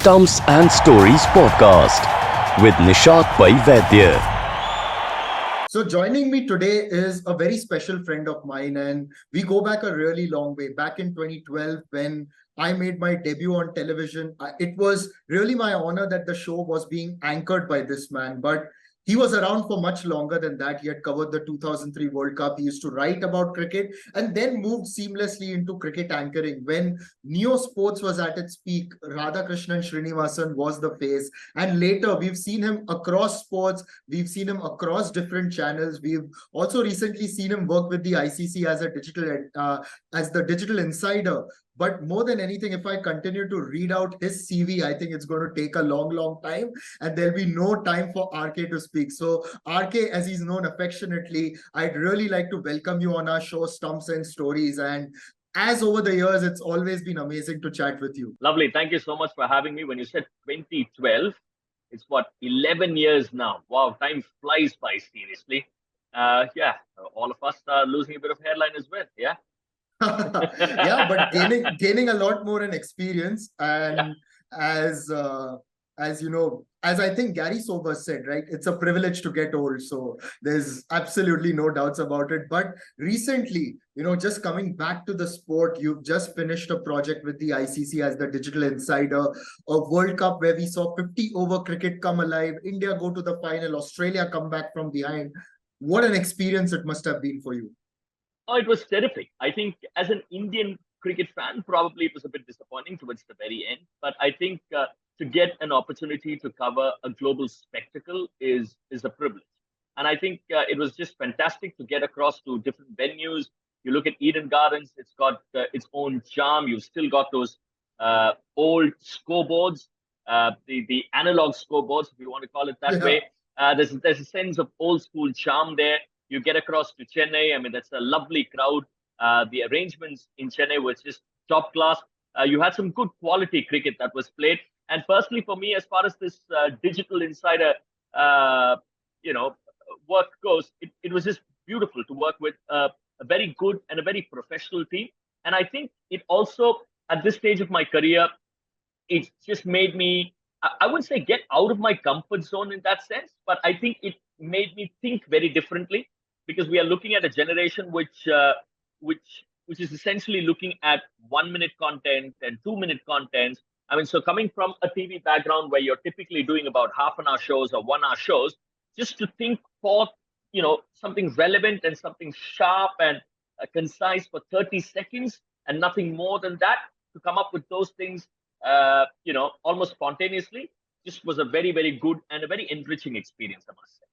Stumps and Stories podcast with Nishad Pai Vaidya. So joining me today is a very special friend of mine, and we go back a really long way. Back in 2012, when I made my debut on television, it was really my honor that the show was being anchored by this man. But he was around for much longer than that. He had covered the 2003 World Cup. He used to write about cricket and then moved seamlessly into cricket anchoring. When Neo Sports was at its peak, Radhakrishnan Sreenivasan was the face. And later, we've seen him across sports. We've seen him across different channels. We've also recently seen him work with the ICC as as the digital insider. But more than anything, if I continue to read out his CV, I think it's going to take a long, long time, and there'll be no time for RK to speak. So, RK, as he's known affectionately, I'd really like to welcome you on our show, Stumps and Stories. And as over the years, it's always been amazing to chat with you. Lovely. Thank you so much for having me. When you said 2012, it's what, 11 years now. Wow, time flies by, seriously. Yeah, all of us are losing a bit of hairline as well. Yeah. Yeah, but gaining a lot more in experience, and as you know, as I think Gary Sober said, right, it's a privilege to get old, so there's absolutely no doubts about it. But recently, just coming back to the sport, you've just finished a project with the ICC as the digital insider, a World Cup where we saw 50 over cricket come alive, India go to the final, Australia come back from behind. What an experience it must have been for you. Oh, it was terrific. I think as an Indian cricket fan, probably it was a bit disappointing towards the very end. But I think to get an opportunity to cover a global spectacle is a privilege. And I think it was just fantastic to get across to different venues. You look at Eden Gardens, it's got its own charm. You've still got those old scoreboards, the analog scoreboards, if you want to call it that way. There's a sense of old school charm there. You get across to Chennai. I mean, that's a lovely crowd. The arrangements in Chennai were just top class. You had some good quality cricket that was played. And firstly, for me, as far as this digital insider, work goes, it was just beautiful to work with a very good and a very professional team. And I think it also, at this stage of my career, it's just made me, I wouldn't say get out of my comfort zone in that sense, but I think it made me think very differently, because we are looking at a generation which is essentially looking at 1 minute content and 2 minute content. I mean, so coming from a TV background where you're typically doing about half an hour shows or 1 hour shows, just to think for something relevant and something sharp and concise for 30 seconds and nothing more than that, to come up with those things almost spontaneously, just was a very, very good and a very enriching experience, I must say.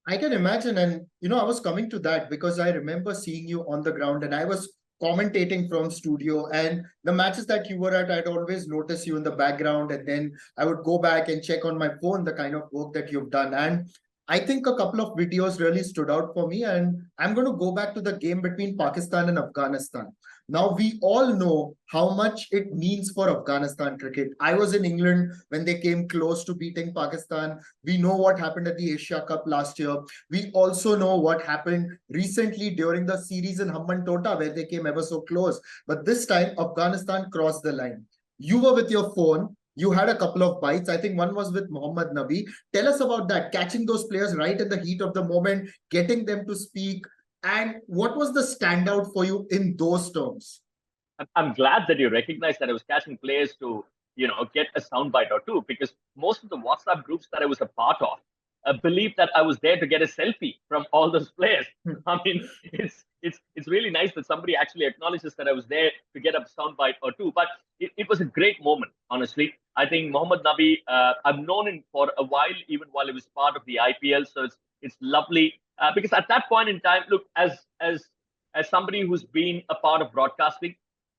I can imagine. And, I was coming to that because I remember seeing you on the ground and I was commentating from studio, and the matches that you were at, I'd always notice you in the background. And then I would go back and check on my phone the kind of work that you've done. And I think a couple of videos really stood out for me. And I'm going to go back to the game between Pakistan and Afghanistan. Now, we all know how much it means for Afghanistan cricket. I was in England when they came close to beating Pakistan. We know what happened at the Asia Cup last year. We also know what happened recently during the series in Hambantota, where they came ever so close. But this time, Afghanistan crossed the line. You were with your phone. You had a couple of bites. I think one was with Mohammad Nabi. Tell us about that, catching those players right in the heat of the moment, getting them to speak. And what was the standout for you in those terms? I'm glad that you recognize that I was catching players to, get a soundbite or two, because most of the WhatsApp groups that I was a part of believed that I was there to get a selfie from all those players. I mean, it's really nice that somebody actually acknowledges that I was there to get a soundbite or two. But it was a great moment, honestly. I think Mohammad Nabi, I've known him for a while, even while he was part of the IPL. So it's lovely. Because at that point in time, look, as somebody who's been a part of broadcasting,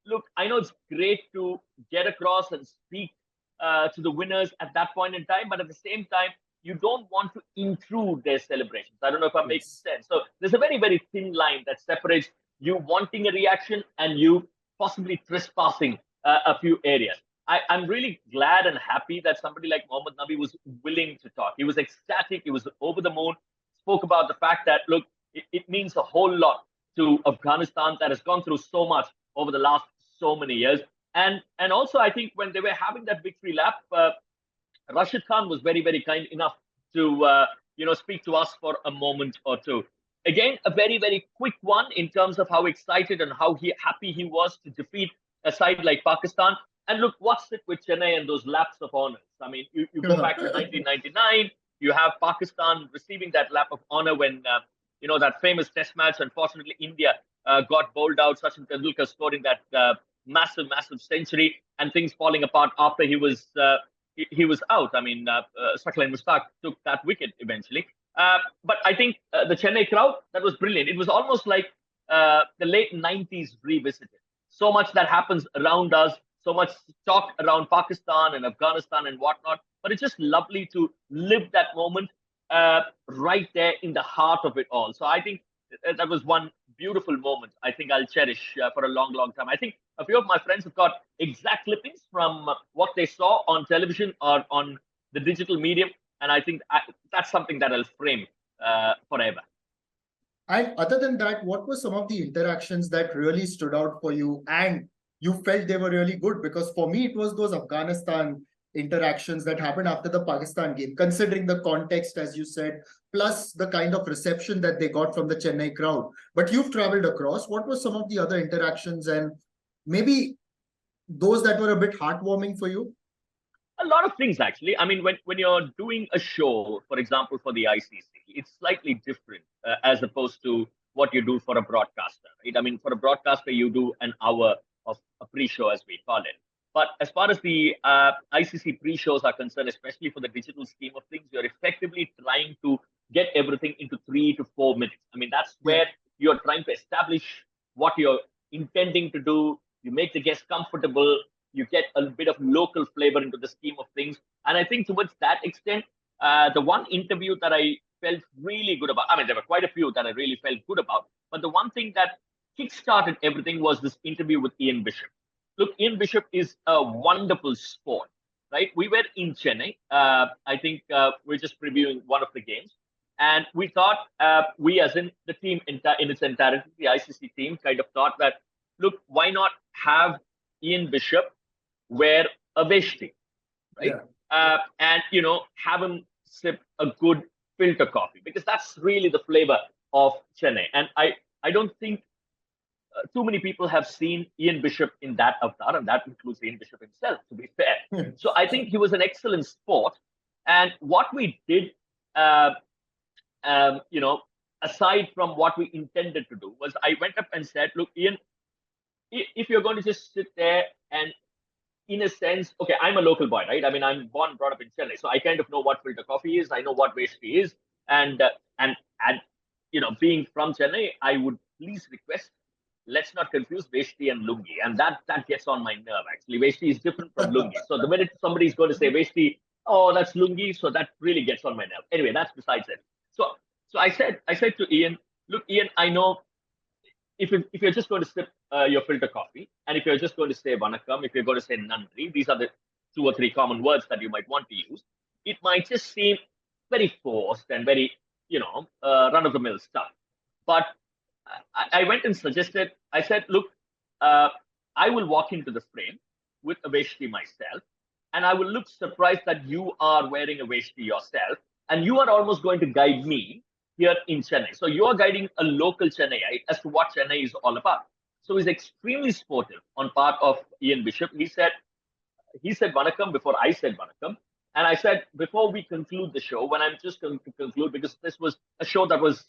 look, I know it's great to get across and speak to the winners at that point in time, but at the same time, you don't want to intrude their celebrations. I don't know if I'm making sense. So there's a very, very thin line that separates you wanting a reaction and you possibly trespassing a few areas. I'm really glad and happy that somebody like Mohammad Nabi was willing to talk. He was ecstatic. He was over the moon. Spoke about the fact that, look, it means a whole lot to Afghanistan that has gone through so much over the last so many years. And also, I think when they were having that victory lap, Rashid Khan was very, very kind enough to speak to us for a moment or two. Again, a very, very quick one in terms of how excited and how happy he was to defeat a side like Pakistan. And look, what's it with Chennai and those laps of honors? I mean, you go back to 1999, you have Pakistan receiving that lap of honor when that famous Test match. Unfortunately, India got bowled out. Sachin Tendulkar scoring that massive, massive century, and things falling apart after he was out. I mean, Saklan Mushtaq took that wicket eventually. But I think the Chennai crowd, that was brilliant. It was almost like the late 90s revisited. So much that happens around us, so much talk around Pakistan and Afghanistan and whatnot. But it's just lovely to live that moment right there in the heart of it all. So I think that was one beautiful moment I think I'll cherish for a long, long time. I think a few of my friends have got exact clippings from what they saw on television or on the digital medium. And I think that's something that I'll frame forever. And other than that, what were some of the interactions that really stood out for you and you felt they were really good? Because for me, it was those Afghanistan interactions that happened after the Pakistan game, considering the context, as you said, plus the kind of reception that they got from the Chennai crowd. But you've traveled across. What were some of the other interactions and maybe those that were a bit heartwarming for you? A lot of things, actually. I mean, when you're doing a show, for example, for the ICC, it's slightly different as opposed to what you do for a broadcaster, right? I mean, for a broadcaster, you do an hour of a pre-show, as we call it. But as far as the ICC pre-shows are concerned, especially for the digital scheme of things, you're effectively trying to get everything into 3 to 4 minutes. I mean, that's where you're trying to establish what you're intending to do. You make the guest comfortable. You get a bit of local flavor into the scheme of things. And I think towards that extent, the one interview that I felt really good about, I mean, there were quite a few that I really felt good about, but the one thing that kickstarted everything was this interview with Ian Bishop. Look, Ian Bishop is a wonderful sport, right? We were in Chennai. I think we're just previewing one of the games. And we thought, we as in the team in its entirety, the ICC team kind of thought that, look, why not have Ian Bishop wear a veshti, right? And, have him sip a good filter coffee, because that's really the flavor of Chennai. And I don't think too many people have seen Ian Bishop in that avatar, and that includes Ian Bishop himself, to be fair. So I think he was an excellent sport. And what we did, aside from what we intended to do, was I went up and said, look, Ian, if you're going to just sit there and, in a sense, okay, I'm a local boy, right? I mean, I'm born and brought up in Chennai, so I kind of know what filter coffee is. I know what veshti is, and being from Chennai, I would please request, let's not confuse veshti and lungi, and that gets on my nerve. Actually, veshti is different from lungi. So the minute somebody is going to say veshti, oh, that's lungi, so that really gets on my nerve. Anyway, that's besides it. So I said to Ian, look, Ian, I know if you're just going to sip your filter coffee, and if you're just going to say vanakkam, if you're going to say nandri, these are the 2 or 3 common words that you might want to use. It might just seem very forced and very, run-of-the-mill stuff. But I went and suggested, I said, look, I will walk into the frame with a veshti myself, and I will look surprised that you are wearing a veshti yourself, and you are almost going to guide me here in Chennai. So you are guiding a local Chennaiite as to what Chennai is all about. So he's extremely sportive on part of Ian Bishop. He said vanakkam before I said vanakkam. And I said, before we conclude the show, when I'm just going to conclude, because this was a show that was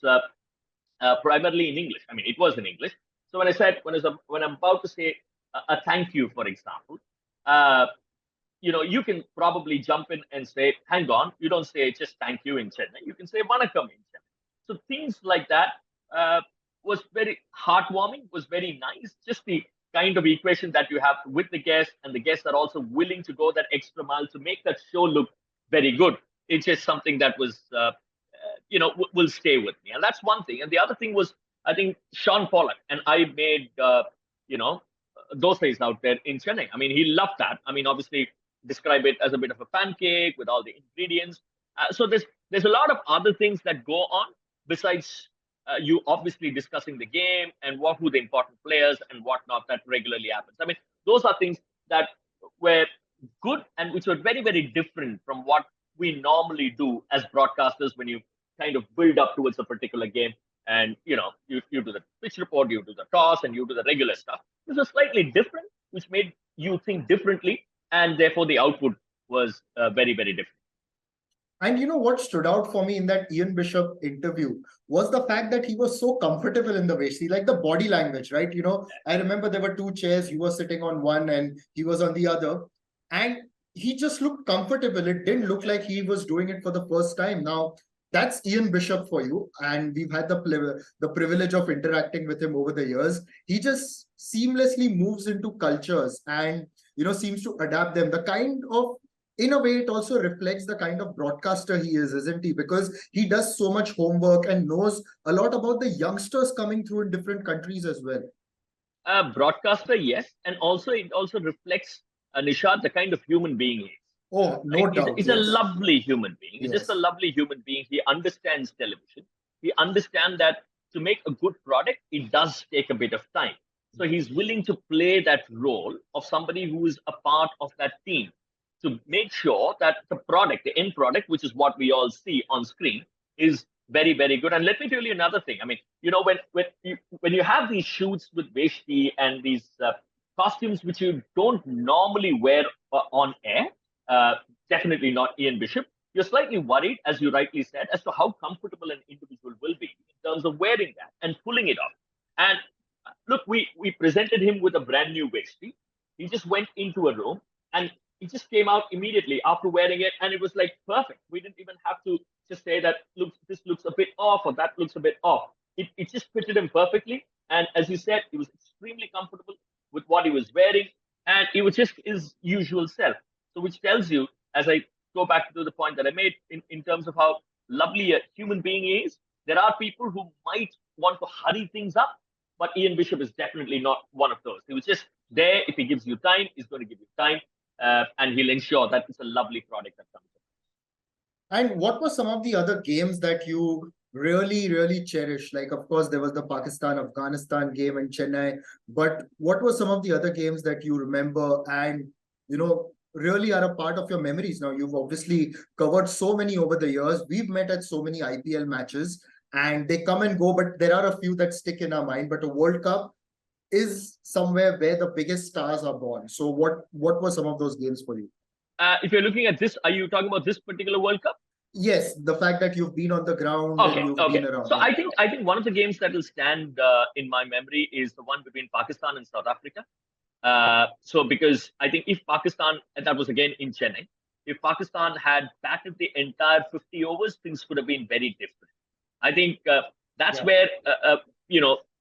primarily in English. I mean, it was in English. So when I'm about to say a thank you, for example, you can probably jump in and say, hang on, you don't say just thank you in Chennai. You can say vanakkam in Chennai. So things like that was very heartwarming, was very nice. Just the kind of equation that you have with the guests, and the guests are also willing to go that extra mile to make that show look very good. It's just something that was, will stay with me. And that's one thing. And the other thing was, I think Sean Pollock and I made, dosas out there in Chennai. I mean, he loved that. I mean, obviously, describe it as a bit of a pancake with all the ingredients. So there's a lot of other things that go on besides you obviously discussing the game and who the important players and whatnot that regularly happens. I mean, those are things that were good and which were very, very different from what we normally do as broadcasters when you kind of build up towards a particular game. And you do the pitch report, you do the toss, and you do the regular stuff. This was slightly different, which made you think differently, and therefore the output was very, very different. And what stood out for me in that Ian Bishop interview was the fact that he was so comfortable in the Veshti, like the body language, right? I remember there were two chairs, you were sitting on one and he was on the other. And he just looked comfortable. It didn't look like he was doing it for the first time. Now, that's Ian Bishop for you. And we've had the privilege of interacting with him over the years. He just seamlessly moves into cultures and, seems to adapt them. The kind of in a way, it also reflects the kind of broadcaster he is, isn't he? Because he does so much homework and knows a lot about the youngsters coming through in different countries as well. Broadcaster, yes. And also, it also reflects, Nishad, the kind of human being he is. Oh, no doubt. He's a lovely human being. He's just a Yes. lovely human being. He understands television. He understands that to make a good product, it does take a bit of time. So he's willing to play that role of somebody who is a part of that team to make sure that the product, the end product, which is what we all see on screen, is very, very good. And let me tell you another thing. I mean, when you have these shoots with Veshti and these costumes which you don't normally wear on air, definitely not Ian Bishop, you're slightly worried, as you rightly said, as to how comfortable an individual will be in terms of wearing that and pulling it off. And look, we presented him with a brand new Veshti. He just went into a room and he just came out immediately after wearing it, and it was like perfect. We didn't even have to just say that this looks a bit off or that looks a bit off. It just fitted him perfectly. And as you said, he was extremely comfortable with what he was wearing, and it was just his usual self. So which tells you, as I go back to the point that I made in terms of how lovely a human being he is, there are people who might want to hurry things up, but Ian Bishop is definitely not one of those. He was just there. If he gives you time, he's going to give you time. And he'll ensure that it's a lovely product that comes in. And what were some of the other games that you really, really cherish? Like, of course, there was the Pakistan-Afghanistan game in Chennai, but what were some of the other games that you remember and, really are a part of your memories? Now, you've obviously covered so many over the years. We've met at so many IPL matches and they come and go, but there are a few that stick in our mind. But a World Cup is somewhere where the biggest stars are born. So what were some of those games for you? If you're looking at this, are you talking about this particular World Cup? Yes, the fact that you've been on the ground Okay, and you've okay. been around. So I think one of the games that will stand in my memory is the one between Pakistan and South Africa. So because I think if Pakistan, and that was again in Chennai, if Pakistan had batted the entire 50 overs, things could have been very different. I think that's where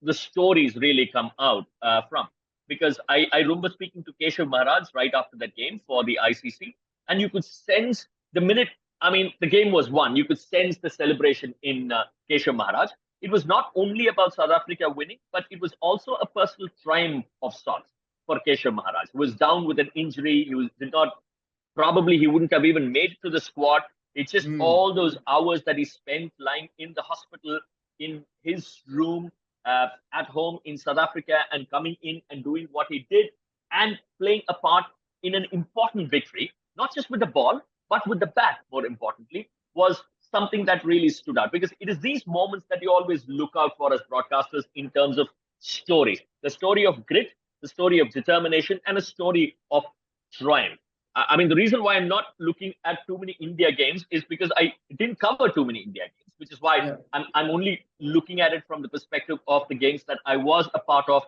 the stories really come out from. Because I remember speaking to Keshav Maharaj right after that game for the ICC, and you could sense the minute, I mean, the game was won, you could sense the celebration in Keshav Maharaj. It was not only about South Africa winning, but it was also a personal triumph of sorts for Keshav Maharaj. He was down with an injury. He wouldn't have even made it to the squad. It's just all those hours that he spent lying in the hospital, in his room, at home in South Africa, and coming in and doing what he did and playing a part in an important victory, not just with the ball, but with the bat, more importantly, was something that really stood out, because it is these moments that you always look out for as broadcasters in terms of stories. The story of grit, the story of determination, and a story of triumph. I mean, the reason why I'm not looking at too many India games is because I didn't cover too many India games, which is why I'm only looking at it from the perspective of the games that I was a part of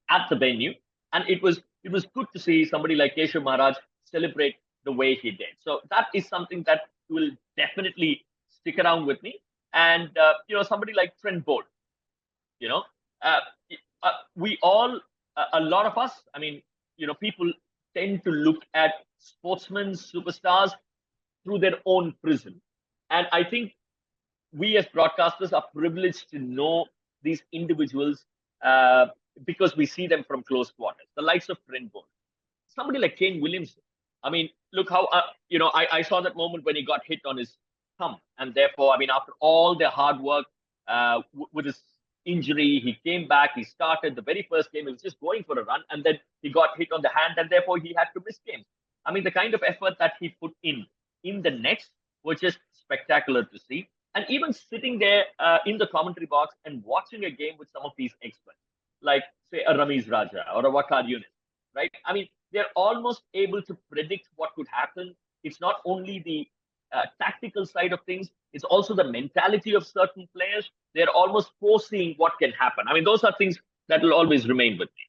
at the venue. And it was good to see somebody like Keshav Maharaj celebrate the way he did. So that is something that will definitely stick around with me. And somebody like Trent Bolt, we all, a lot of us, I mean, people tend to look at sportsmen, superstars through their own prism. And I think we as broadcasters are privileged to know these individuals because we see them from close quarters, the likes of Trent Bolt. Somebody like Kane Williamson. I mean, look how, I saw that moment when he got hit on his thumb. And therefore, I mean, after all their hard work with his injury. He came back, he started the very first game, he was just going for a run, and then he got hit on the hand, and therefore he had to miss games. I mean, the kind of effort that he put in the nets was just spectacular to see. And even sitting there in the commentary box and watching a game with some of these experts, like say a Ramiz Raja or a Wakar Yunus, right? I mean, they're almost able to predict what could happen. It's not only the tactical side of things, it's also the mentality of certain players. They're almost foreseeing what can happen. I mean, those are things that will always remain with me.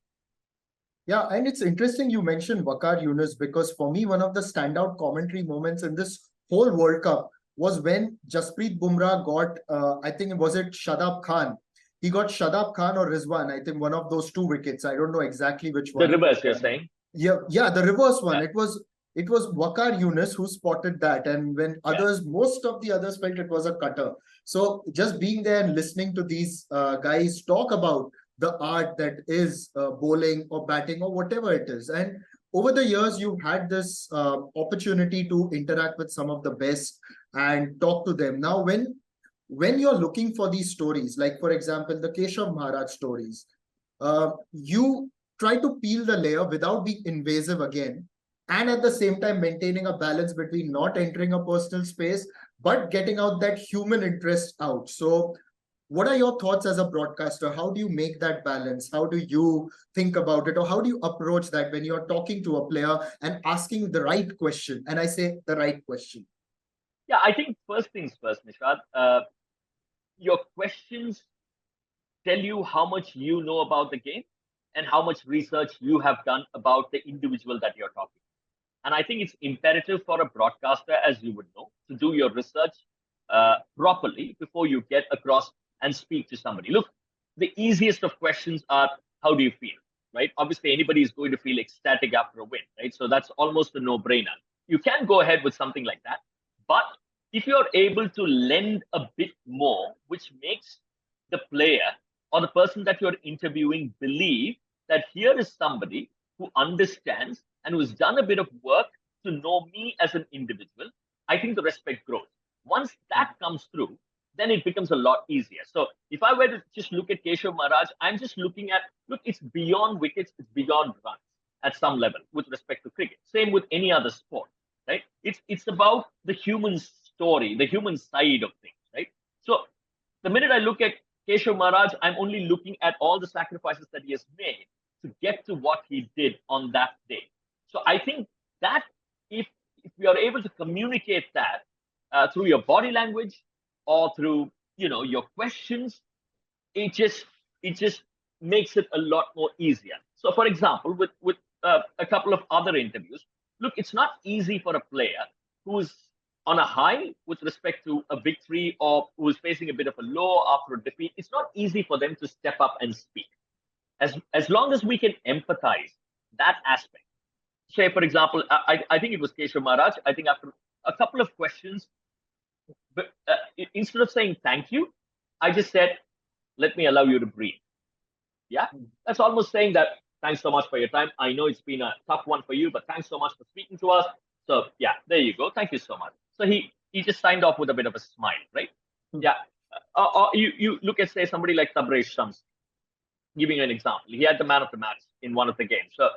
Yeah, and it's interesting you mentioned Wakar Yunus, because for me, one of the standout commentary moments in this whole World Cup was when Jasprit Bumrah got, I think, was it Shadab Khan? He got Shadab Khan or Rizwan, I think one of those two wickets. I don't know exactly which The one. reverse, you're saying? Yeah, the reverse one. Yeah. It was Wakar Yunus who spotted that, and when most of the others felt it was a cutter. So just being there and listening to these guys talk about the art that is bowling or batting or whatever it is, and over the years you've had this opportunity to interact with some of the best and talk to them. Now, when you're looking for these stories, like for example the Keshav Maharaj stories, you try to peel the layer without being invasive again, and at the same time maintaining a balance between not entering a personal space but getting out that human interest out. So what are your thoughts as a broadcaster? How do you make that balance? How do you think about it, or how do you approach that when you're talking to a player and asking the right question? And I say the right question. Yeah, I think first things first, Nishad, your questions tell you how much you know about the game and how much research you have done about the individual that you're talking. And I think it's imperative for a broadcaster, as you would know, to do your research properly before you get across and speak to somebody. Look, the easiest of questions are, how do you feel? Right? Obviously, anybody is going to feel ecstatic after a win, right? So that's almost a no-brainer. You can go ahead with something like that. But if you're able to lend a bit more, which makes the player or the person that you're interviewing believe that here is somebody who understands and who's done a bit of work to know me as an individual, I think the respect grows. Once that comes through, then it becomes a lot easier. So if I were to just look at Keshav Maharaj, I'm just looking at, look, it's beyond wickets, it's beyond runs at some level with respect to cricket. Same with any other sport, right? It's about the human story, the human side of things, right? So the minute I look at Keshav Maharaj, I'm only looking at all the sacrifices that he has made to get to what he did on that day. So I think that if we are able to communicate that through your body language or through your questions, it just makes it a lot more easier. So, for example, with a couple of other interviews, look, it's not easy for a player who's on a high with respect to a victory or who's facing a bit of a low after a defeat. It's not easy for them to step up and speak. As long as we can empathize that aspect. Say, for example, I think it was Keshav Maharaj. I think after a couple of questions, but instead of saying thank you, I just said, let me allow you to breathe. Yeah, that's almost saying that thanks so much for your time. I know it's been a tough one for you, but thanks so much for speaking to us. So yeah, there you go. Thank you so much. So he just signed off with a bit of a smile, right? Yeah. Or you look at, say, somebody like Tabraiz Shams, giving you an example. He had the man of the match in one of the games. So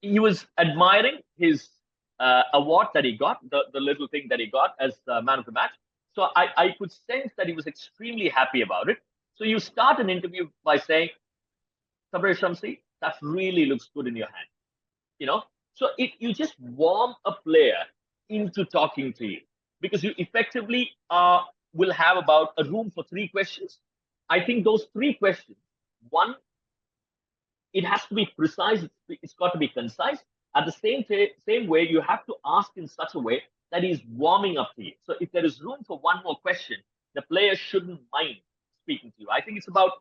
he was admiring his award that he got, the little thing that he got as man of the match. So I could sense that he was extremely happy about it. So you start an interview by saying, Tabraiz Shamsi, that really looks good in your hand. So you just warm a player into talking to you, because you effectively will have about a room for 3 questions. I think those 3 questions, one, it has to be precise, it's got to be concise. At the same way, you have to ask in such a way that he's warming up to you. So if there is room for one more question, the player shouldn't mind speaking to you. I think it's about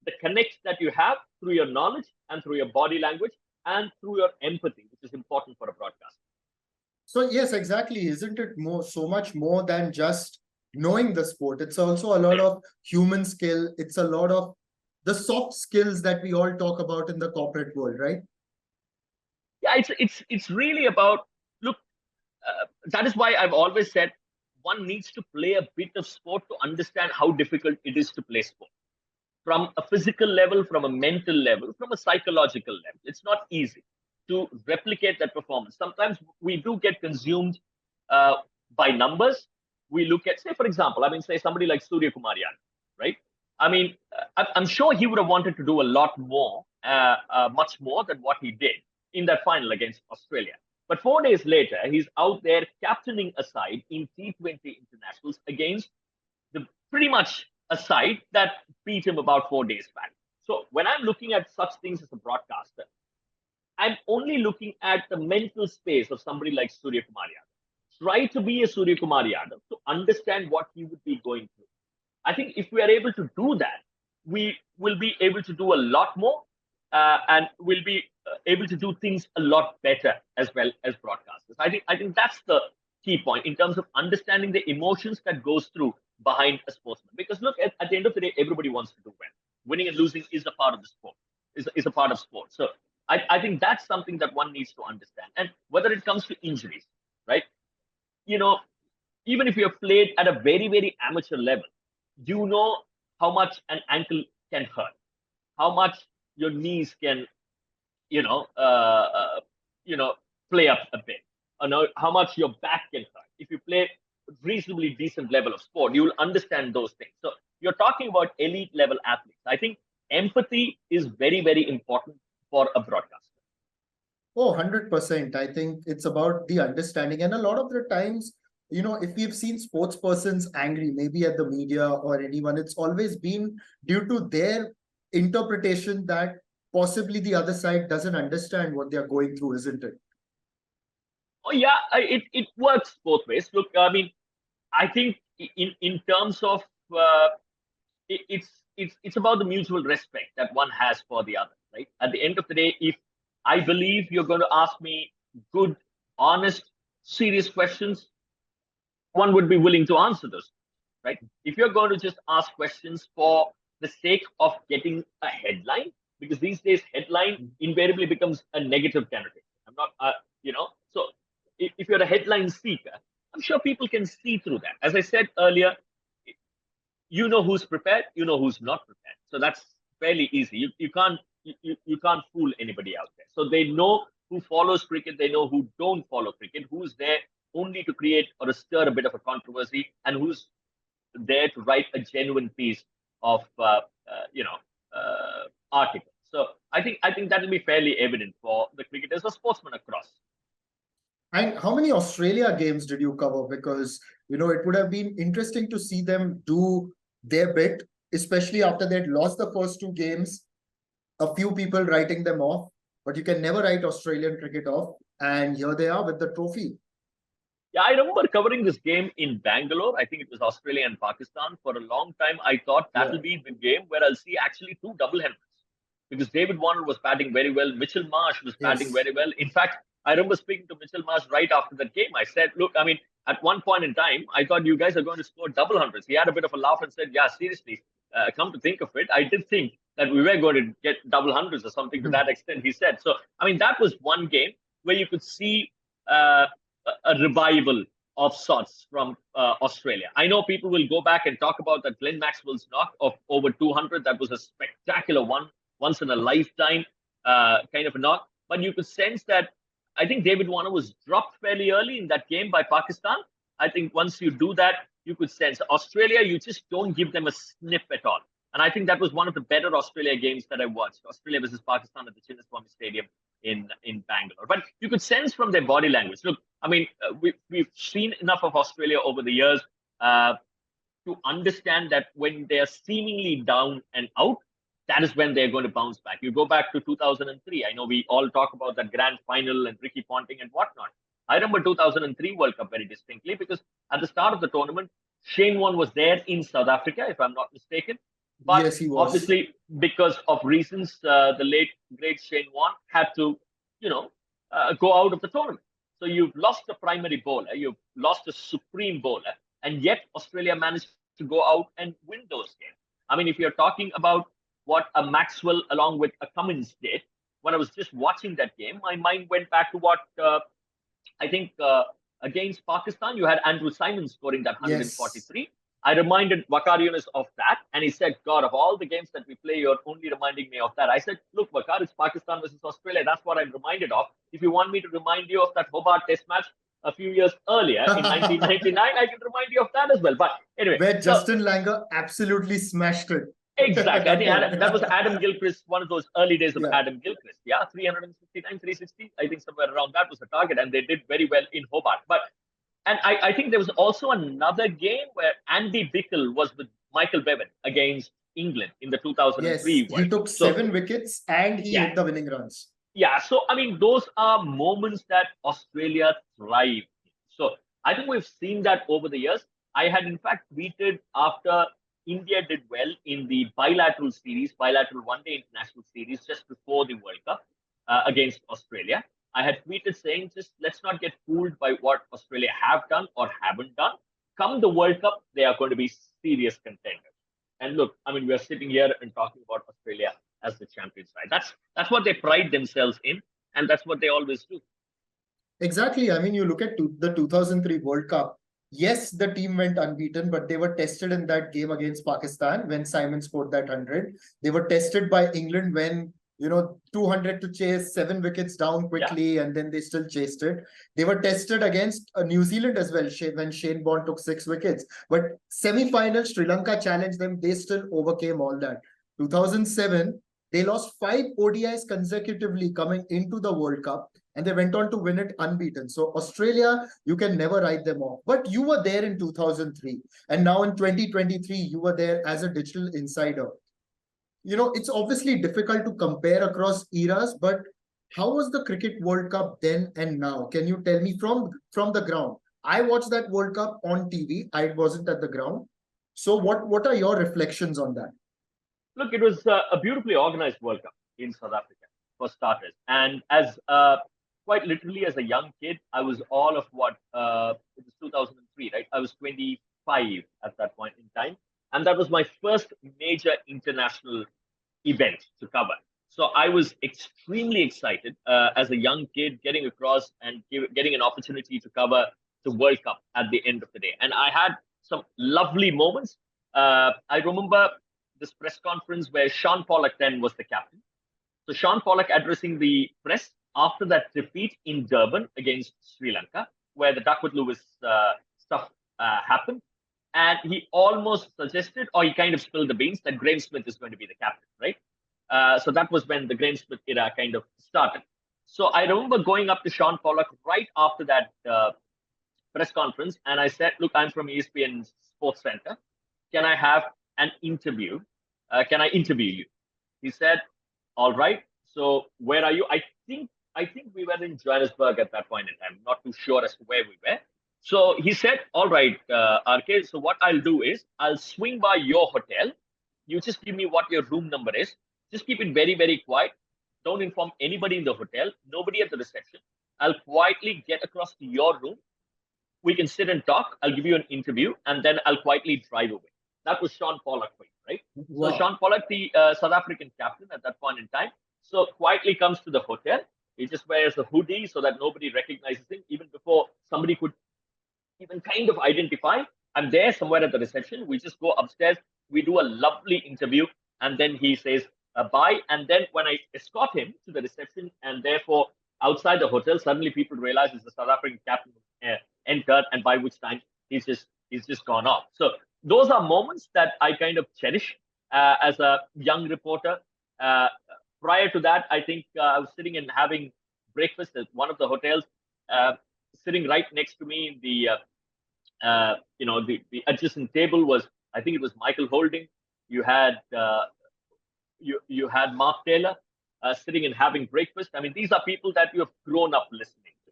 the connect that you have through your knowledge and through your body language and through your empathy, which is important for a broadcaster. So yes, exactly. Isn't it so much more than just knowing the sport? It's also a lot of human skill. It's a lot of the soft skills that we all talk about in the corporate world, right? Yeah, it's really about, look, that is why I've always said one needs to play a bit of sport to understand how difficult it is to play sport. from a physical level, from a mental level, from a psychological level. It's not easy to replicate that performance. Sometimes we do get consumed uh, by numbers. We look at, say, for example, say somebody like Surya Kumar Yadav, right? I'm sure he would have wanted to do a lot more, much more than what he did in that final against Australia. But 4 days later, he's out there captaining a side in T20 internationals against the pretty much a side that beat him about 4 days back. So when I'm looking at such things as a broadcaster, I'm only looking at the mental space of somebody like Surya Kumar Yadav. Try to be a Surya Kumar Yadav to understand what he would be going through. I think if we are able to do that, we will be able to do a lot more, and we'll be able to do things a lot better as well as broadcasters. I think that's the key point in terms of understanding the emotions that goes through behind a sportsman. Because look, at the end of the day, everybody wants to do well. Winning and losing is a part of the sport, is a part of sport. So I think that's something that one needs to understand. And whether it comes to injuries, right? You know, even if you have played at a very, very amateur level, you know how much an ankle can hurt, how much your knees can, you know, uh, uh, you know, play up a bit, or know how much your back can hurt. If you play reasonably decent level of sport, you will understand those things. So you're talking about elite level athletes. I think empathy is very, very important for a broadcaster. Oh, 100%. I think it's about the understanding. And a lot of the times, if we've seen sports persons angry, maybe at the media or anyone, it's always been due to their interpretation that possibly the other side doesn't understand what they're going through, isn't it? Oh yeah, it works both ways. Look, I think in terms of it's about the mutual respect that one has for the other, right? At the end of the day, if I believe you're going to ask me good, honest, serious questions, one would be willing to answer those, right? If you're going to just ask questions for the sake of getting a headline, because these days headline invariably becomes a negative connotation. I'm not, so if you're a headline seeker, I'm sure people can see through that. As I said earlier, you know who's prepared, you know who's not prepared. So that's fairly easy. You can't fool anybody out there. So they know who follows cricket, they know who don't follow cricket, who's there only to create or to stir a bit of a controversy, and who's there to write a genuine piece of article. So I think that will be fairly evident for the cricketers or sportsmen across. And how many Australia games did you cover? Because, it would have been interesting to see them do their bit, especially after they'd lost the first two games, a few people writing them off, but you can never write Australian cricket off. And here they are with the trophy. Yeah, I remember covering this game in Bangalore. I think it was Australia and Pakistan. For a long time, I thought that will be the game where I'll see actually two double headers, because David Warner was batting very well. Mitchell Marsh was batting very well. In fact, I remember speaking to Mitchell Marsh right after that game. I said, look, at one point in time, I thought you guys are going to score double hundreds. He had a bit of a laugh and said, yeah, seriously, come to think of it, I did think that we were going to get double hundreds or something to that extent, he said. So, that was one game where you could see a revival of sorts from Australia. I know people will go back and talk about that Glenn Maxwell's knock of over 200. That was a spectacular one, once in a lifetime kind of a knock. But you could sense that I think David Warner was dropped fairly early in that game by Pakistan. I think once you do that, you could sense Australia, you just don't give them a sniff at all. And I think that was one of the better Australia games that I watched. Australia versus Pakistan at the Chinnaswamy Stadium in Bangalore. But you could sense from their body language. Look, we've seen enough of Australia over the years to understand that when they're seemingly down and out, that is when they're going to bounce back. You go back to 2003. I know we all talk about that grand final and Ricky Ponting and whatnot. I remember 2003 World Cup very distinctly, because at the start of the tournament, Shane Warne was there in South Africa, if I'm not mistaken. But yes, he was. Obviously, because of reasons, the late, great Shane Warne had to, go out of the tournament. So you've lost a primary bowler, you've lost a supreme bowler, and yet Australia managed to go out and win those games. If you're talking about what a Maxwell along with a Cummins did, when I was just watching that game, my mind went back to what I think against Pakistan, you had Andrew Simon scoring that 143. Yes. I reminded Wakar Yunus of that, and he said, God, of all the games that we play, you're only reminding me of that. I said, look, Wakar, it's Pakistan versus Australia. That's what I'm reminded of. If you want me to remind you of that Hobart Test match a few years earlier in 1999, I can remind you of that as well. But anyway, Where so Justin Langer absolutely smashed it. exactly. I That think one. that was Adam Gilchrist, one of those early days of Yeah. Adam Gilchrist. Yeah, 359, 360. I think somewhere around that was the target, and they did very well in Hobart. But and I think there was also another game where Andy Bickle was with Michael Bevan against England in the Yes, 2003 he World Cup. took So 7 wickets and he yeah, hit the winning runs. yeah. So I mean, those are moments that Australia thrive. So I think we've seen that over the years. I had in fact tweeted after India did well in the bilateral one-day international series just before the World Cup against Australia. I had tweeted saying, just let's not get fooled by what Australia have done or haven't done. Come the World Cup, they are going to be serious contenders. And look, I mean, we are sitting here and talking about Australia as the champion side. That's what they pride themselves in, and that's what they always do. Exactly. I mean, you look at the 2003 World Cup. Yes, the team went unbeaten, but they were tested in that game against Pakistan when Simon scored that 100. They were tested by England when, 200 to chase, 7 wickets down quickly, and then they still chased it. They were tested against New Zealand as well when Shane Bond took 6 wickets. But semi-final, Sri Lanka challenged them. They still overcame all that. 2007, they lost 5 ODIs consecutively coming into the World Cup, and they went on to win it unbeaten. So Australia, you can never write them off. But you were there in 2003, and now in 2023, you were there as a digital insider. It's obviously difficult to compare across eras, but how was the Cricket World Cup then and now? Can you tell me from the ground? I watched that World Cup on TV. I wasn't at the ground. So what are your reflections on that? Look, it was a beautifully organized World Cup in South Africa, for starters. And as quite literally as a young kid, I was all of what it was 2003, right? I was 25 at that point in time, and that was my first major international event to cover. So I was extremely excited as a young kid getting across and getting an opportunity to cover the World Cup at the end of the day. And I had some lovely moments. I remember this press conference where Sean Pollock then was the captain. So Sean Pollock addressing the press after that defeat in Durban against Sri Lanka, where the Duckworth Lewis stuff happened. And he almost suggested, or he kind of spilled the beans, that Graeme Smith is going to be the captain, right? So that was when the Graeme Smith era kind of started. So I remember going up to Sean Pollock right after that press conference, and I said, "Look, I'm from ESPN Sports Center. Can I have an interview? Can I interview you?" He said, "All right. So where are you?" I think we were in Johannesburg at that point in time. Not too sure as to where we were. So he said, "All right, RK. So what I'll do is I'll swing by your hotel. You just give me what your room number is. Just keep it very, very quiet. Don't inform anybody in the hotel. Nobody at the reception. I'll quietly get across to your room. We can sit and talk. I'll give you an interview, and then I'll quietly drive away." That was Sean Pollock for you, right? Wow. So Sean Pollock, the South African captain at that point in time, so quietly comes to the hotel. He just wears a hoodie so that nobody recognizes him, even before somebody could even kind of identify. I'm there somewhere at the reception. We just go upstairs. We do a lovely interview, and then he says bye. And then when I escort him to the reception, and therefore outside the hotel, suddenly people realize it's the South African captain entered, and by which time he's just gone off. So those are moments that I kind of cherish as a young reporter. Prior to that, I think I was sitting and having breakfast at one of the hotels. Sitting right next to me, the adjacent table was, I think it was Michael Holding. You had you had Mark Taylor sitting and having breakfast. I mean, these are people that you have grown up listening to.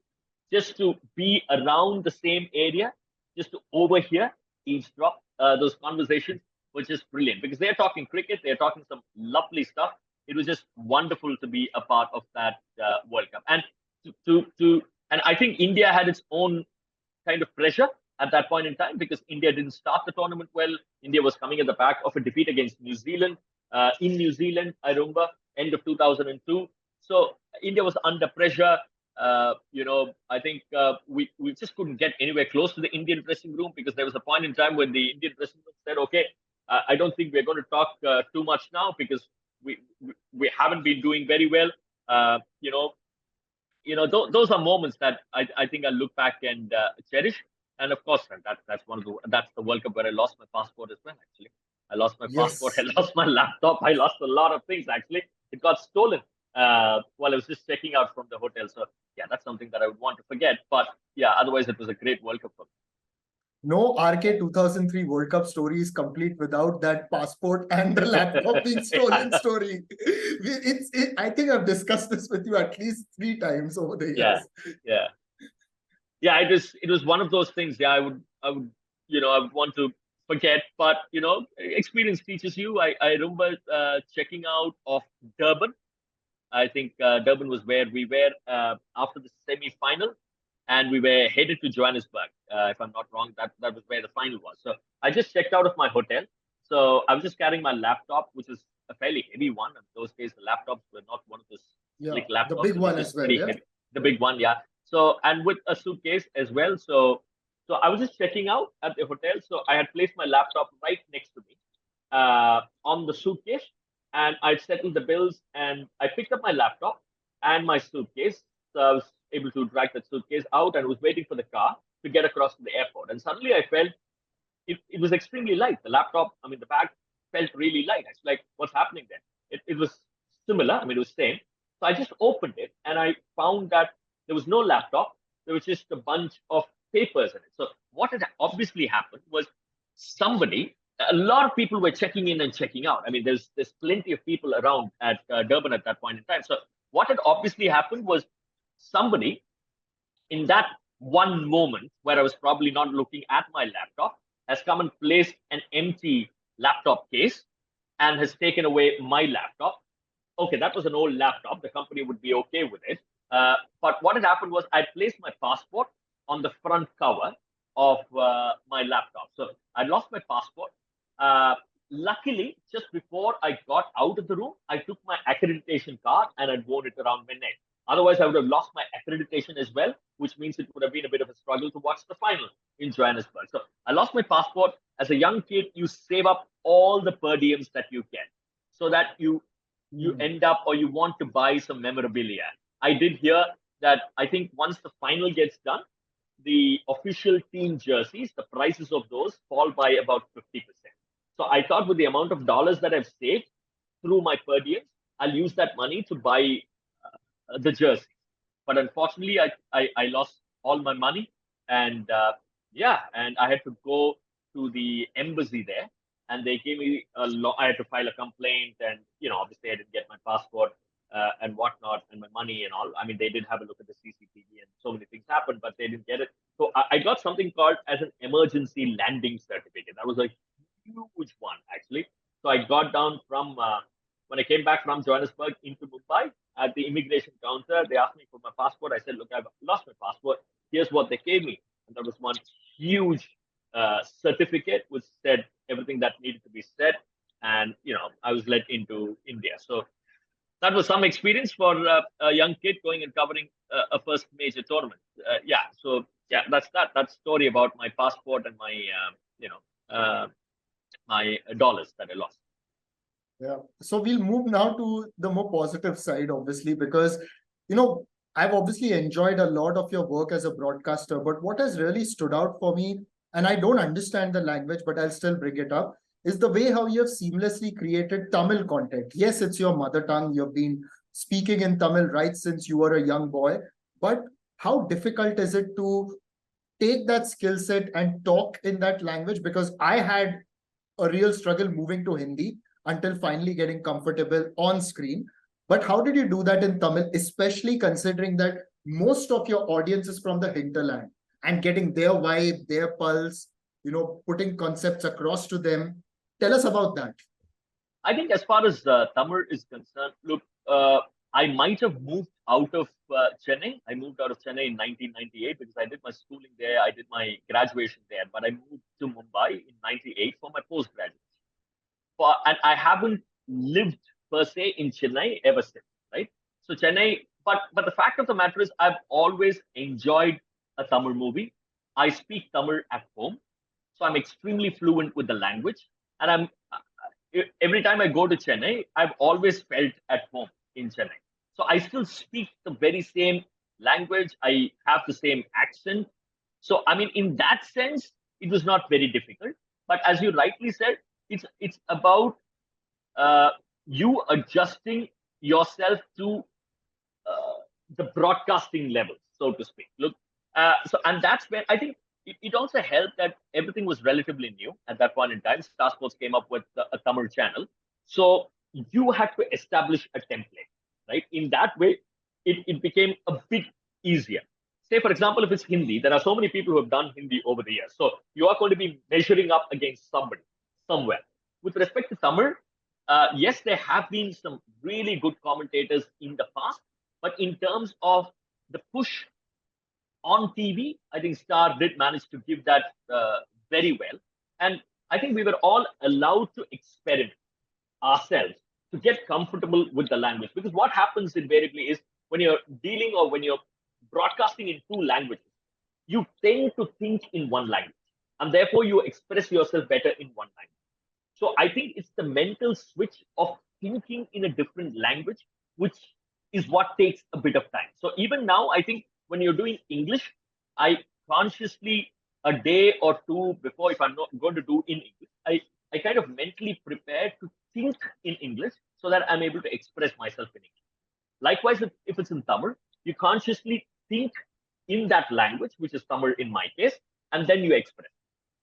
Just to be around the same area, just to overhear, eavesdrop those conversations was just brilliant, because they're talking cricket, they're talking some lovely stuff. It was just wonderful to be a part of that World Cup, and and I think India had its own kind of pressure at that point in time, because India didn't start the tournament well. India was coming at the back of a defeat against New Zealand in New Zealand. I remember end of 2002. So India was under pressure. I think we just couldn't get anywhere close to the Indian dressing room, because there was a point in time when the Indian dressing room said, "Okay, I don't think we're going to talk too much now, because we haven't been doing very well." Uh, you know, those are moments that I think I look back and cherish. And of course, that's the World Cup where I lost my passport as well. Actually, I lost my passport, I Yes. lost my laptop, I lost a lot of things. Actually, it got stolen while I was just checking out from the hotel. So yeah, that's something that I would want to forget. But yeah, otherwise it was a great World Cup for me. No RK 2003 World Cup story is complete without that passport and the laptop being stolen Yeah, story. I think I've discussed this with you at least 3 times over the yeah, years. yeah. Yeah, it was one of those things. Yeah, I would want to forget, but experience teaches you. I remember checking out of Durban. I think Durban was where we were after the semi-final, and we were headed to Johannesburg. If I'm not wrong, that was where the final was. So I just checked out of my hotel. So I was just carrying my laptop, which is a fairly heavy one. In those days, the laptops were not one of those Yeah, slick the laptops. big It was one just as well. pretty Yeah. heavy, the big one, yeah. So, and with a suitcase as well. So I was just checking out at the hotel. So I had placed my laptop right next to me on the suitcase, and I settled the bills, and I picked up my laptop and my suitcase. So I was able to drag that suitcase out and was waiting for the car to get across to the airport. And suddenly I felt it was extremely light. The laptop, I mean, the bag felt really light. It's like, what's happening there? It was similar. I mean, it was same. So I just opened it and I found that there was no laptop. There was just a bunch of papers in it. So what had obviously happened was somebody, a lot of people were checking in and checking out. I mean, there's plenty of people around at Durban at that point in time. So what had obviously happened was somebody in that one moment where I was probably not looking at my laptop, has come and placed an empty laptop case and has taken away my laptop. Okay, that was an old laptop. The company would be okay with it. But what had happened was I placed my passport on the front cover of my laptop. So I lost my passport. Uh, Luckily, just before I got out of the room, I took my accreditation card and I'd worn it around my neck. Otherwise, I would have lost my accreditation as well, which means it would have been a bit of a struggle to watch the final in Johannesburg. So I lost my passport. As a young kid, you save up all the per diems that you get so that you Hmm. end up or you want to buy some memorabilia. I did hear that I think once the final gets done, the official team jerseys, the prices of those fall by about 50%. So I thought with the amount of dollars that I've saved through my per diems, I'll use that money to buy the jersey. But unfortunately, I lost all my money, and yeah, and I had to go to the embassy there, and they gave me I had to file a complaint, and obviously I didn't get my passport and whatnot, and my money and all. I mean, they did have a look at the CCTV, and so many things happened, but they didn't get it. So I got something called as an emergency landing certificate. That was a huge one, actually. So I got down from when I came back from Johannesburg into Mumbai at the immigration counter. They asked me for my passport. I said, "Look, I've lost my passport. Here's what they gave me." And that was one huge certificate which said everything that needed to be said. And I was led into India. So that was some experience for a young kid going and covering a first major tournament. Yeah. So yeah, that's that. That story about my passport and my dollars that I lost. Yeah. So we'll move now to the more positive side, obviously, because, you know, I've obviously enjoyed a lot of your work as a broadcaster, but what has really stood out for me, and I don't understand the language, but I'll still bring it up, is the way how you have seamlessly created Tamil content. Yes, it's your mother tongue. You've been speaking in Tamil right since you were a young boy, but how difficult is it to take that skill set and talk in that language? Because I had a real struggle moving to Hindi until finally getting comfortable on screen. But how did you do that in Tamil, especially considering that most of your audience is from the hinterland and getting their vibe, their pulse, putting concepts across to them? Tell us about that. I think as far as Tamil is concerned, look, I might have moved out of Chennai. I moved out of Chennai in 1998 because I did my schooling there. I did my graduation there, but I moved to Mumbai in 98 for my postgraduate. And I haven't lived per se in Chennai ever since, right? So Chennai, but the fact of the matter is, I've always enjoyed a Tamil movie. I speak Tamil at home, so I'm extremely fluent with the language, and every time I go to Chennai, I've always felt at home in Chennai. So I still speak the very same language. I have the same accent. So I mean, in that sense, it was not very difficult. But as you rightly said, it's about uh, you adjusting yourself to the broadcasting level, so to speak. Look, and that's where I think it also helped that everything was relatively new at that point in time. Star Sports came up with a Tamil channel, so you had to establish a template, right? In that way, it became a bit easier. Say, for example, if it's Hindi, there are so many people who have done Hindi over the years, so you are going to be measuring up against somebody somewhere. With respect to Tamil, yes, there have been some really good commentators in the past, but in terms of the push on TV, I think Star did manage to give that very well. And I think we were all allowed to experiment ourselves to get comfortable with the language. Because what happens invariably is when you're dealing or when you're broadcasting in two languages, you tend to think in one language. And therefore, you express yourself better in one language. So I think it's the mental switch of thinking in a different language, which is what takes a bit of time. So even now, I think when you're doing English, I consciously a day or two before, if I'm not going to do in English, I kind of mentally prepare to think in English so that I'm able to express myself in English. Likewise, if it's in Tamil, you consciously think in that language, which is Tamil in my case, and then you express.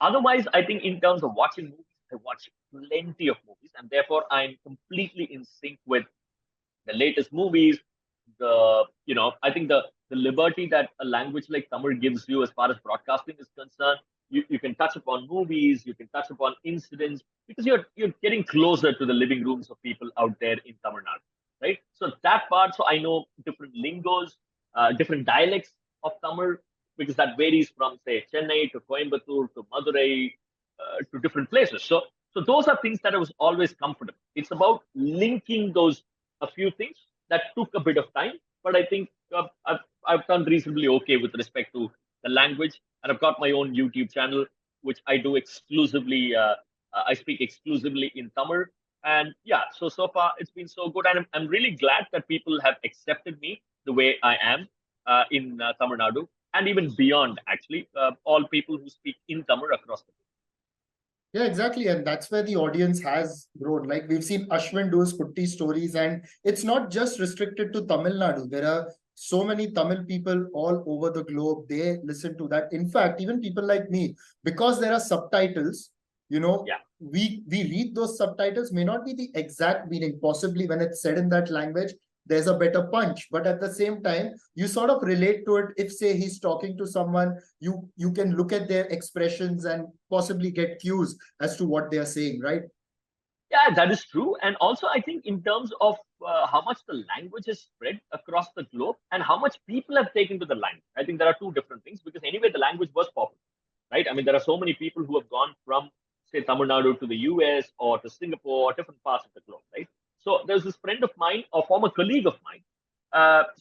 Otherwise, I think in terms of watching movies, I watch plenty of movies, and therefore I'm completely in sync with the latest movies. I think the liberty that a language like Tamil gives you as far as broadcasting is concerned. You can touch upon movies, you can touch upon incidents because you're getting closer to the living rooms of people out there in Tamil Nadu, right? So that part, so I know different lingos, different dialects of Tamil because that varies from say Chennai to Coimbatore to Madurai to different places. So those are things that I was always comfortable. It's about linking those a few things that took a bit of time, but I think I've done reasonably okay with respect to the language, and I've got my own YouTube channel which I do exclusively. I speak exclusively in Tamil, and yeah, so far it's been so good, and I'm really glad that people have accepted me the way I am in Tamil Nadu, and even beyond. Actually, all people who speak in Tamil across the world. Yeah, exactly. And that's where the audience has grown. Like we've seen Ashwin do his Kutti stories, and it's not just restricted to Tamil Nadu. There are so many Tamil people all over the globe. They listen to that. In fact, even people like me, because there are subtitles, Yeah. we read those subtitles, may not be the exact meaning. Possibly when it's said in that language, there's a better punch. But at the same time, you sort of relate to it. If say he's talking to someone, you can look at their expressions and possibly get cues as to what they are saying, right? Yeah, that is true. And also, I think in terms of how much the language is spread across the globe and how much people have taken to the language, I think there are two different things because anyway, the language was popular, right? I mean, there are so many people who have gone from, say, Tamil Nadu to the US or to Singapore or different parts of the globe, right? So there's this friend of mine, a former colleague of mine.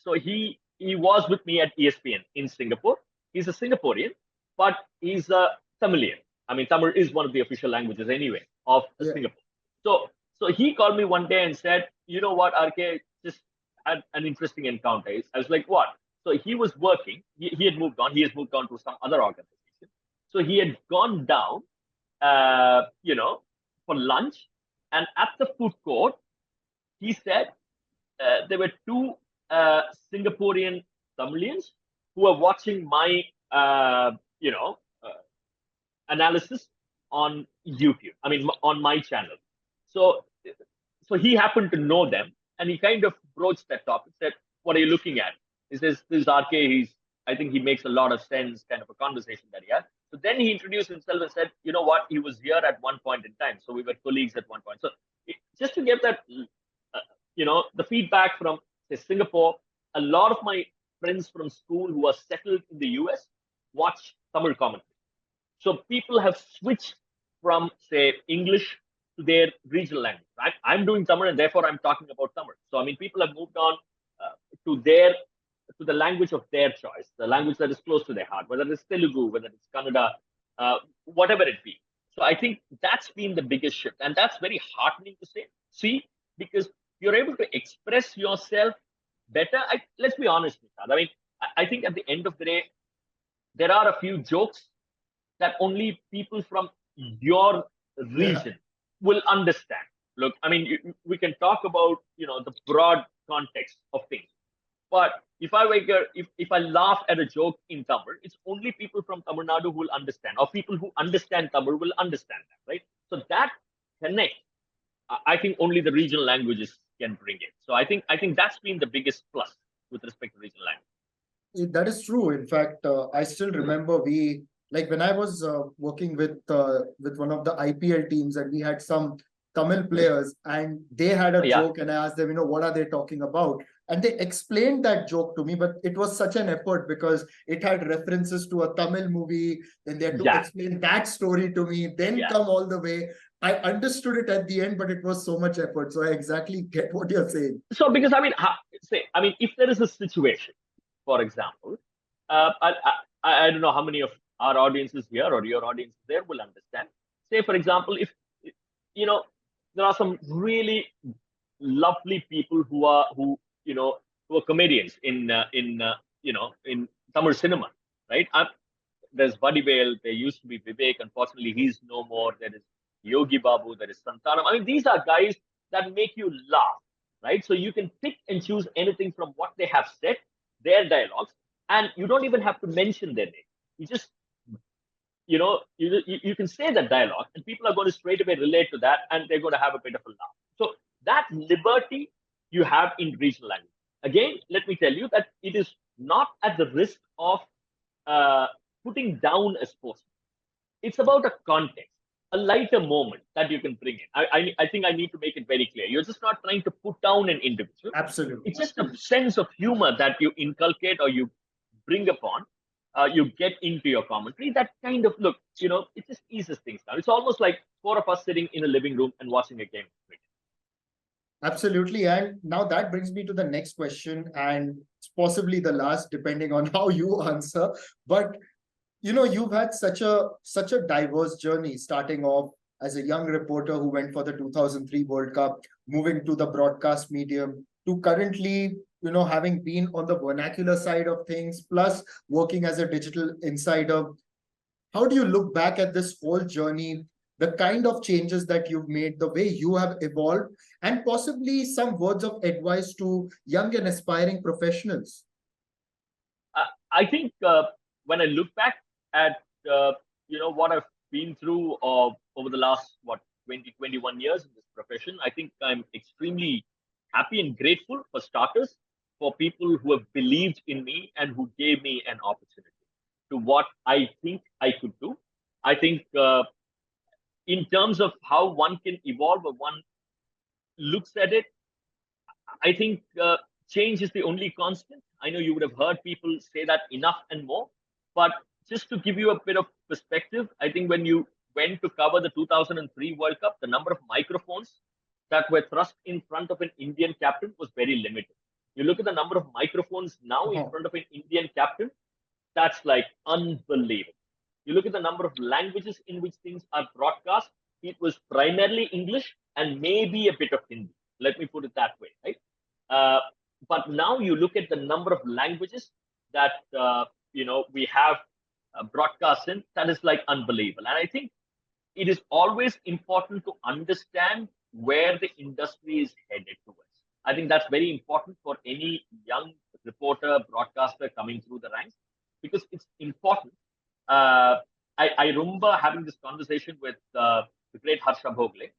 So he was with me at ESPN in Singapore. He's a Singaporean, but he's a Tamilian. I mean, Tamil is one of the official languages anyway of Yeah. Singapore. So he called me one day and said, you know what, RK, just had an interesting encounter. I was like, what? So he was working. He had moved on. He has moved on to some other organization. So he had gone down, for lunch. And at the food court, he said there were two Singaporean Tamilians who were watching my, analysis on YouTube. I mean, on my channel. So, so he happened to know them, and he kind of broached that topic. Said, "What are you looking at?" He says, "This is RK. I think he makes a lot of sense." Kind of a conversation that he had. So then he introduced himself and said, "You know what? He was here at one point in time. So we were colleagues at one point." So just to get that, the feedback from say Singapore, a lot of my friends from school who are settled in the US watch Tamil commentary. So people have switched from, say, English to their regional language. Right? I'm doing Tamil and therefore I'm talking about Tamil. So, I mean, people have moved on to their to the language of their choice, the language that is close to their heart, whether it's Telugu, whether it's Kannada, whatever it be. So I think that's been the biggest shift, and that's very heartening to see, because you're able to express yourself better. Let's be honest, Nishad. I mean, I think at the end of the day, there are a few jokes that only people from your Yeah. region will understand. Look, I mean, we can talk about the broad context of things, but if I laugh at a joke in Tamil, it's only people from Tamil Nadu who will understand, or people who understand Tamil will understand that, right? So that connect, I think only the regional languages can bring it. So I think that's been the biggest plus with respect to regional language. That is true. In fact, I still remember we like when I was working with one of the IPL teams, and we had some Tamil players, and they had a Yeah, joke, and I asked them, what are they talking about? And they explained that joke to me, but it was such an effort because it had references to a Tamil movie. Then they had to yeah, explain that story to me, then yeah. come all the way. I understood it at the end, but it was so much effort. So I exactly get what you're saying. So because I mean, if there is a situation, for example, I don't know how many of our audiences here or your audience there will understand. Say, for example, if you know there are some really lovely people who are comedians in Tamil cinema, right? There's Vadivel, there used to be Vivek. Unfortunately, he's no more. There is Yogi Babu, there is Santanam. I mean, these are guys that make you laugh, right? So you can pick and choose anything from what they have said, their dialogues, and you don't even have to mention their name. You just, you can say that dialogue, and people are going to straight away relate to that, and they're going to have a bit of a laugh. So that liberty you have in regional language. Again, let me tell you that it is not at the risk of uh, putting down a sportsman. It's about a context, a lighter moment that you can bring in. I think I need to make it very clear. You're just not trying to put down an individual. Absolutely. It's just a sense of humor that you inculcate or you bring upon. You get into your commentary. That kind of look, it just eases things down. It's almost like four of us sitting in a living room and watching a game of cricket. Absolutely. And now that brings me to the next question, and it's possibly the last, depending on how you answer. But you've had such a diverse journey, starting off as a young reporter who went for the 2003 World Cup, moving to the broadcast medium, to currently, having been on the vernacular side of things, plus working as a digital insider. How do you look back at this whole journey, the kind of changes that you've made, the way you have evolved, and possibly some words of advice to young and aspiring professionals? I think when I look back at what I've been through over the last 20 21 years in this profession, I think I'm extremely happy and grateful, for starters, for people who have believed in me and who gave me an opportunity to what I think I could do. I think in terms of how one can evolve or one looks at it, I think change is the only constant. I know you would have heard people say that enough and more, but just to give you a bit of perspective, I think when you went to cover the 2003 World Cup, the number of microphones that were thrust in front of an Indian captain was very limited. You look at the number of microphones now in Uh-huh. front of an Indian captain, that's like unbelievable. You look at the number of languages in which things are broadcast, it was primarily English and maybe a bit of Hindi. Let me put it that way, right? Uh, but now you look at the number of languages that we have broadcast in, that is like unbelievable. And I think it is always important to understand where the industry is headed towards. I think that's very important for any young reporter, broadcaster coming through the ranks, because it's important. I remember having this conversation with the great Harsha Bhogle.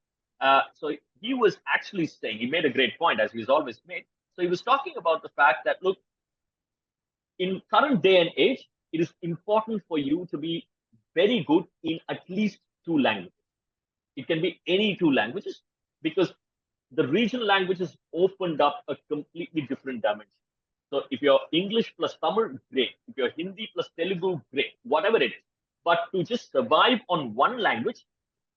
So he was actually saying, he made a great point, as he's always made. So he was talking about the fact that, look, in current day and age, it is important for you to be very good in at least two languages. It can be any two languages, because the regional languages opened up a completely different dimension. So if you're English plus Tamil, great. If you're Hindi plus Telugu, great. Whatever it is. But to just survive on one language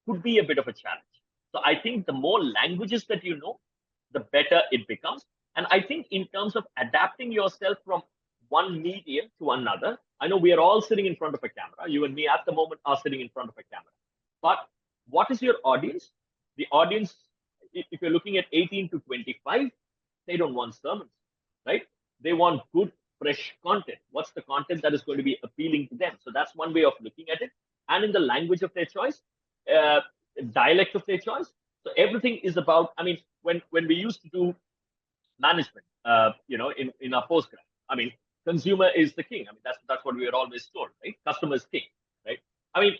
could be a bit of a challenge. So I think the more languages that you know, the better it becomes. And I think in terms of adapting yourself from one medium to another, I know we are all sitting in front of a camera. You and me at the moment are sitting in front of a camera. But what is your audience? The audience, if you're looking at 18 to 25, they don't want sermons, right? They want good, fresh content. What's the content that is going to be appealing to them? So that's one way of looking at it. And in the language of their choice, uh, dialect of their choice. So everything is about, I mean, when we used to do management, in our postgrad, I mean, consumer is the king. I mean, that's what we were always told, right? Customer is king, right? I mean,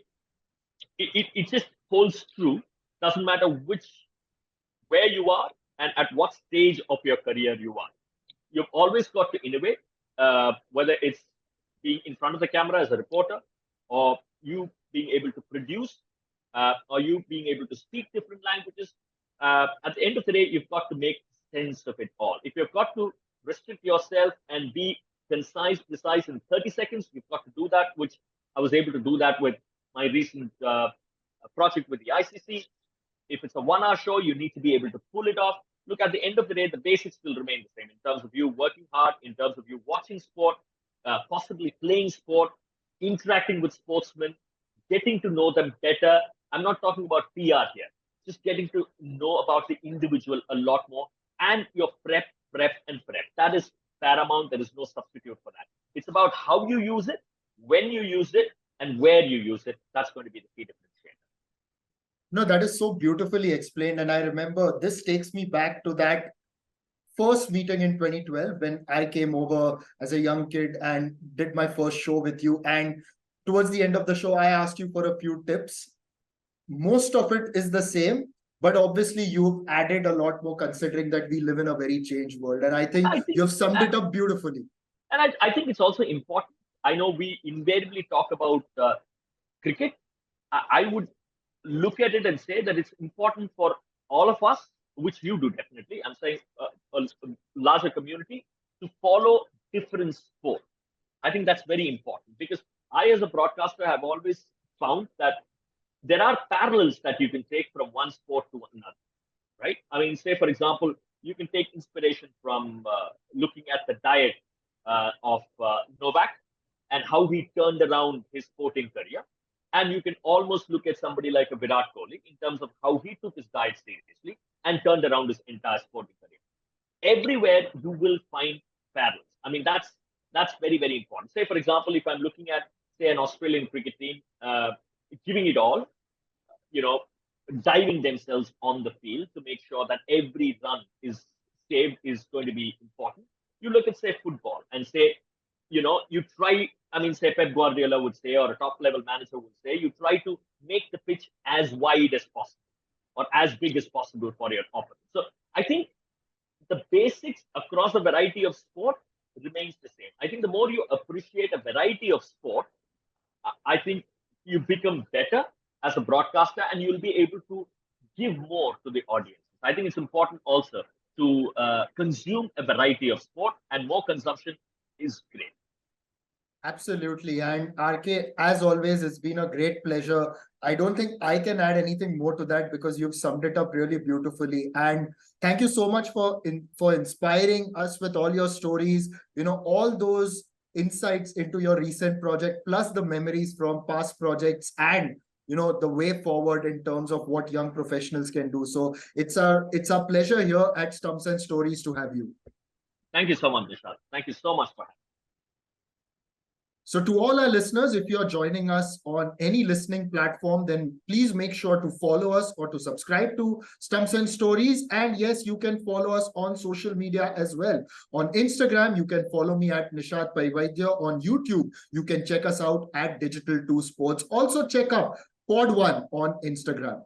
it just holds true. Doesn't matter where you are and at what stage of your career you are. You've always got to innovate, whether it's being in front of the camera as a reporter, or you being able to produce, or you being able to speak different languages. At the end of the day, you've got to make sense of it all. If you've got to restrict yourself and be concise, precise in 30 seconds, you've got to do that, which I was able to do that with my recent project with the ICC. If it's a 1 hour show, you need to be able to pull it off. Look, at the end of the day, the basics will remain the same in terms of you working hard, in terms of you watching sport, possibly playing sport, interacting with sportsmen, getting to know them better. I'm not talking about PR here, just getting to know about the individual a lot more, and your prep. That is paramount. There is no substitute for that. It's about how you use it, when you use it, and where you use it. That's going to be the key differentiator. No, that is so beautifully explained. And I remember this takes me back to that first meeting in 2012 when I came over as a young kid and did my first show with you. And towards the end of the show, I asked you for a few tips. Most of it is the same, but obviously you've added a lot more considering that we live in a very changed world. And I think you've summed it up beautifully. And I think it's also important. I know we invariably talk about cricket. I would look at it and say that it's important for all of us, which you do definitely. I'm saying a larger community, to follow different sports. I think that's very important, because I, as a broadcaster, have always found that there are parallels that you can take from one sport to another, right? I mean, say, for example, you can take inspiration from looking at the diet of Novak and how he turned around his sporting career. And you can almost look at somebody like a Virat Kohli in terms of how he took his diet seriously and turned around his entire sporting career. Everywhere you will find parallels. I mean, that's very, very important. Say, for example, if I'm looking at, say, an Australian cricket team giving it all, diving themselves on the field to make sure that every run is saved is going to be important. You look at, say, football and say, you try, I mean, say Pep Guardiola would say, or a top level manager would say, you try to make the pitch as wide as possible or as big as possible for your opponent. So I think the basics across a variety of sport remains the same. I think the more you appreciate a variety of sport, I think you become better as a broadcaster and you'll be able to give more to the audience. I think it's important also to consume a variety of sport, and more consumption is great. Absolutely. And RK, as always, it's been a great pleasure. I don't think I can add anything more to that because you've summed it up really beautifully. And thank you so much for inspiring us with all your stories, all those insights into your recent project, plus the memories from past projects, and the way forward in terms of what young professionals can do. So it's our pleasure here at Stumps and Stories to have you. Thank you so much, Nishad. Thank you so much for having me. So to all our listeners, if you're joining us on any listening platform, then please make sure to follow us or to subscribe to Stumps and Stories. And yes, you can follow us on social media as well. On Instagram, you can follow me at Nishad Pai Vaidya. On YouTube, you can check us out at Digital 2 Sports. Also check out Pod1 on Instagram.